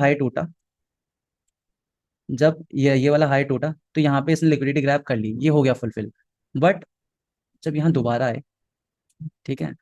High टूटा, जब ये वाला हाई टूटा तो यहाँ पे इसने लिक्विडिटी ग्रैब कर ली, ये हो गया फुलफिल। बट जब यहाँ दोबारा आए, ठीक है,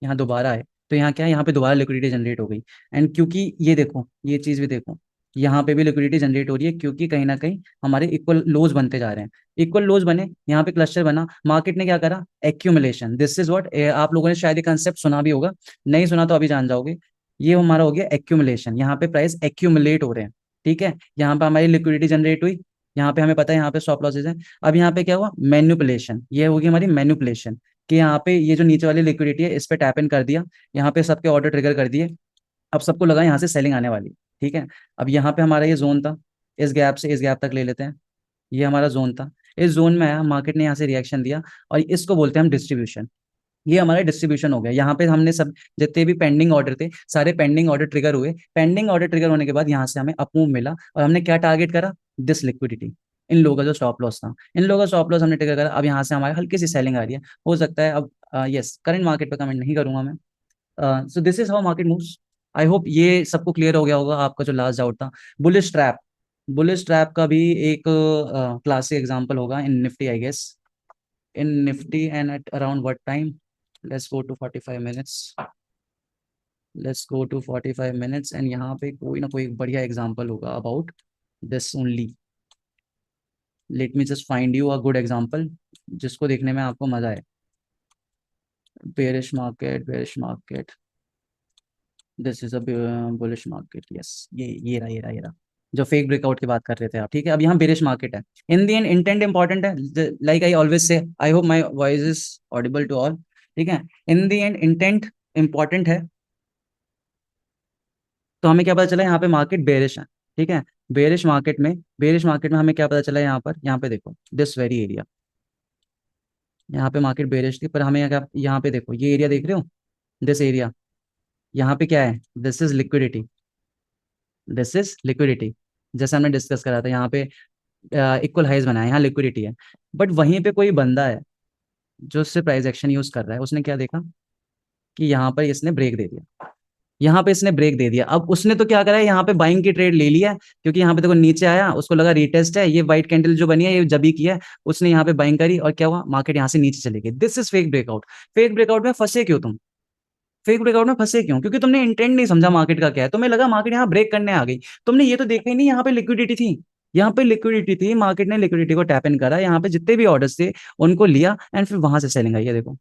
यहाँ दोबारा आए तो यहाँ क्या है, यहाँ पे दोबारा लिक्विडिटी जनरेट हो गई। एंड क्योंकि ये देखो, ये चीज़ भी देखो, यहाँ पे भी लिक्विडिटी जनरेट हो रही है, क्योंकि कहीं ना कहीं हमारे इक्वल लोज बनते जा रहे हैं। इक्वल लोज बने, यहाँ पे क्लस्टर बना, मार्केट ने क्या करा, एक्यूमुलेशन। दिस इज व्हाट, आप लोगों ने शायद ये कंसेप्ट सुना भी होगा, नहीं सुना तो अभी जान जाओगे। ये हमारा हो गया एक्यूमुलेशन, यहाँ पे प्राइस एक्यूमुलेट हो रहे हैं, ठीक है। यहाँ पे हमारी लिक्विडिटी जनरेट हुई, यहाँ पे हमें पता है यहाँ पे स्टॉप लॉसेज है। अब यहाँ पे क्या हुआ, मैन्युपुलेशन, ये होगी हमारी मैन्युपुलेशन, कि यहाँ पे ये जो नीचे वाली लिक्विडिटी है इस पे टैप इन कर दिया, यहाँ पे सबके ऑर्डर ट्रिगर कर दिए, अब सबको लगा यहाँ से सेलिंग आने वाली, ठीक है। अब यहाँ पे हमारा ये जोन था, इस गैप से इस गैप तक ले लेते हैं, ये हमारा जोन था, इस जोन में आया, मार्केट ने यहाँ से रिएक्शन दिया, और इसको बोलते हैं हम डिस्ट्रीब्यूशन। ये हमारा डिस्ट्रीब्यूशन हो गया। यहाँ पे हमने सब जितने भी पेंडिंग ऑर्डर थे, सारे पेंडिंग ऑर्डर ट्रिगर हुए। पेंडिंग ऑर्डर ट्रिगर होने के बाद यहाँ से हमें अपमूव मिला, और हमने क्या टारगेट करा, दिस लिक्विडिटी। इन लोगों का जो स्टॉप लॉस था, इन लोगों का स्टॉप लॉस हमने ट्रिगर करा। अब यहाँ से हमारे हल्की सी सेलिंग आ रही है, हो सकता है अब, यस, करंट मार्केट पे कमेंट नहीं करूंगा मैं। So this is how market moves. I hope ये सबको क्लियर हो गया होगा, आपका जो लास्ट डाउट था। बुलिश ट्रैप, बुलिश ट्रैप का भी एक क्लासिक एग्जांपल होगा in Nifty I guess, in Nifty and at around what time, let's go to 45 minutes, let's go to 45 minutes, and यहाँ पे कोई ना कोई बढ़िया एग्जांपल होगा about this only. Let me just find you a good example जिसको देखने में आपको मजा आए। Bearish market, bearish market, this is a bullish market, yes, ये रहा, ये रहा जो फेक ब्रेकआउट की बात कर रहे थे आप, ठीक है। अब यहाँ बेरिश मार्केट है। In the end intent important है, like I always say, I hope my voice is audible to all, ठीक है। In the end intent important है। तो हमें क्या पता चला, यहाँ पे मार्केट बेरिश है, ठीक है। बेरिश मार्केट में हमें क्या पता चला, यहाँ पर, यहाँ पे देखो, दिस वेरी एरिया, यहाँ पे मार्केट बेरिश थी, पर हमें यहाँ क्या, यहाँ पे देखो, ये एरिया देख रहे हो, दिस एरिया, यहाँ पे क्या है, this is liquidity, this is liquidity. जैसे हमने डिस्कस करा था, यहाँ पे इक्वल हाइज बनाया, यहाँ लिक्विडिटी है। बट वहीं पे कोई बंदा है जो उससे प्राइस एक्शन यूज कर रहा है, उसने क्या देखा कि यहाँ पर इसने ब्रेक दे दिया, यहाँ पे इसने ब्रेक दे दिया। अब उसने तो क्या करा है, यहाँ पे बाइंग की ट्रेड ले लिया है, क्योंकि यहाँ पे देखो नीचे आया, उसको लगा रीटेस्ट है, ये व्हाइट कैंडल जो बनी है ये जबी की है, उसने यहाँ पे बाइंग करी, और क्या हुआ, मार्केट यहाँ से नीचे चली गई। This is fake breakout. Fake breakout में फंसे क्यों तुम, फेक ब्रेकआउट में फंसे क्यों, क्योंकि तुमने इंटेंट नहीं समझा मार्केट का क्या है, तुम्हें लगा मार्केट यहाँ ब्रेक करने आ गई, तुमने ये तो देखा ही नहीं यहाँ पे लिक्विडिटी थी, यहाँ पे लिक्विडिटी थी, मार्केट ने लिक्विडिटी को टैप इन करा, यहाँ पे जितने भी ऑर्डर्स थे उनको लिया, एंड फिर वहां से सेलिंग आई है, देखो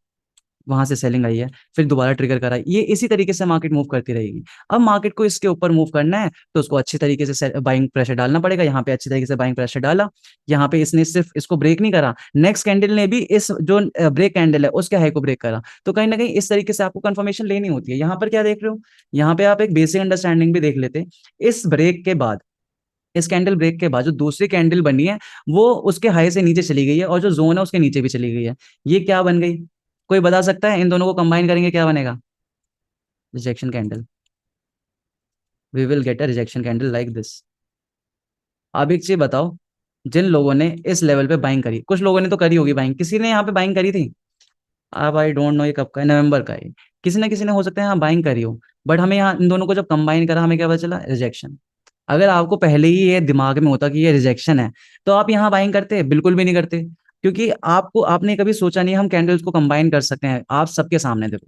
वहां से सेलिंग आई है, फिर दोबारा ट्रिगर करा, ये इसी तरीके से मार्केट मूव करती रहेगी। अब मार्केट को इसके ऊपर मूव करना है, तो उसको अच्छी तरीके से बाइंग प्रेशर डालना पड़ेगा, यहाँ पे अच्छी तरीके से बाइंग प्रेशर डाला, यहाँ पे इसने सिर्फ इसको ब्रेक नहीं करा, नेक्स्ट कैंडल ने भी इस जो ब्रेक कैंडल है उसके हाई को ब्रेक करा। तो कहीं ना कहीं इस तरीके से आपको कंफर्मेशन लेनी होती है। यहाँ पर क्या देख रहे हो, यहाँ पे आप एक बेसिक अंडरस्टैंडिंग भी देख लेते, इस ब्रेक के बाद, इस कैंडल ब्रेक के बाद जो दूसरी कैंडल बनी है, वो उसके हाई से नीचे चली गई है, और जो जोन है उसके नीचे भी चली गई है। ये क्या बन गई, कोई बता सकता है, इन दोनों को कंबाइन करेंगे क्या बनेगा, rejection candle. We will get a rejection candle like this. अब एक चीज बताओ, जिन लोगों ने इस लेवल पे बाइंग करी, कुछ लोगों ने तो करी होगी बाइंग, किसी ने यहाँ पे बाइंग करी थी, अब आई डोंट नो ये कब का है, नवंबर का है, किसी ना किसी ने हो सकता है यहाँ बाइंग करी हो। बट हमें यहाँ इन दोनों को जब कंबाइन करा, हमें क्या पता चला, रिजेक्शन। अगर आपको पहले ही ये दिमाग में होता कि ये रिजेक्शन है, तो आप यहाँ बाइंग करते, बिल्कुल भी नहीं करते, क्योंकि आपको, आपने कभी सोचा नहीं हम कैंडल्स को कंबाइन कर सकते हैं। आप सबके सामने देखो,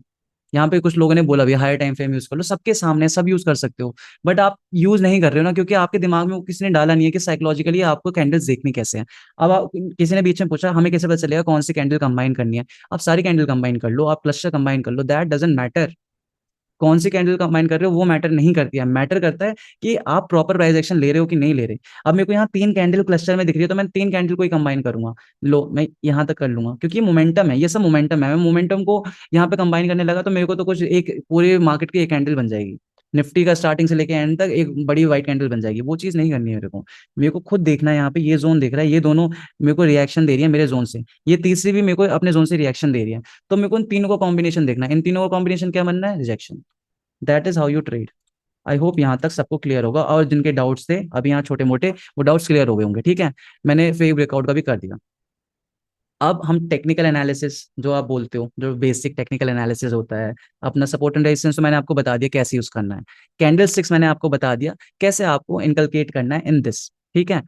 यहाँ पे कुछ लोगों ने बोला भी हायर टाइम फ्रेम यूज कर लो, सबके सामने सब यूज कर सकते हो, बट आप यूज नहीं कर रहे हो ना, क्योंकि आपके दिमाग में वो किसी ने डाला नहीं है कि साइकोलॉजिकली आपको कैंडल्स देखनी कैसे हैं। अब किसी ने बीच में पूछा हमें कैसे पता चलेगा कौन सी कैंडल कंबाइन करनी है, आप सारी कैंडल कंबाइन कर लो, आप क्लस्टर कंबाइन कर लो, दैट डजेंट मैटर। कौन सी कैंडल कंबाइन कर रहे हो वो मैटर नहीं करती है, मैटर करता है कि आप प्रॉपर प्राइस एक्शन ले रहे हो कि नहीं ले रहे। अब मेरे को यहाँ तीन कैंडल क्लस्टर में दिख रही है, तो मैं तीन कैंडल को ही कंबाइन करूंगा, लो मैं यहाँ तक कर लूंगा, क्योंकि मोमेंटम है, ये सब मोमेंटम है, मैं मोमेंटम को यहाँ पे कंबाइन करने लगा तो मेरे को तो कुछ एक पूरे मार्केट की एक कैंडल बन जाएगी, निफ्टी का स्टार्टिंग से लेके एंड तक एक बड़ी व्हाइट कैंडल बन जाएगी, वो चीज नहीं करनी है मेरे को। मेरे को खुद देखना है, यहाँ पे ये जोन देख रहा है, ये दोनों मेरे को रिएक्शन दे रही है मेरे जोन से, ये तीसरी भी मेरे को अपने जोन से रिएक्शन दे रही है, तो मेरे को इन तीनों को कॉम्बिनेशन देखना है, इन तीनों का कॉम्बिनेशन क्या बनना है, rejection. That is how you trade. I hope यहाँ तक सबको क्लियर होगा, और जिनके डाउट्स थे अभी यहाँ छोटे मोटे, वो डाउट्स क्लियर हो गए होंगे, ठीक है। मैंने फेक ब्रेकआउट का भी कर दिया। अब हम टेक्निकल एनालिसिस जो आप बोलते हो, जो बेसिक टेक्निकल एनालिसिस होता है, अपना सपोर्ट एंड रेजिस्टेंस तो मैंने आपको बता दिया कैसे यूज करना है। कैंडल स्टिक्स मैंने आपको बता दिया कैसे आपको इनकलकेट करना है इन दिस। ठीक है।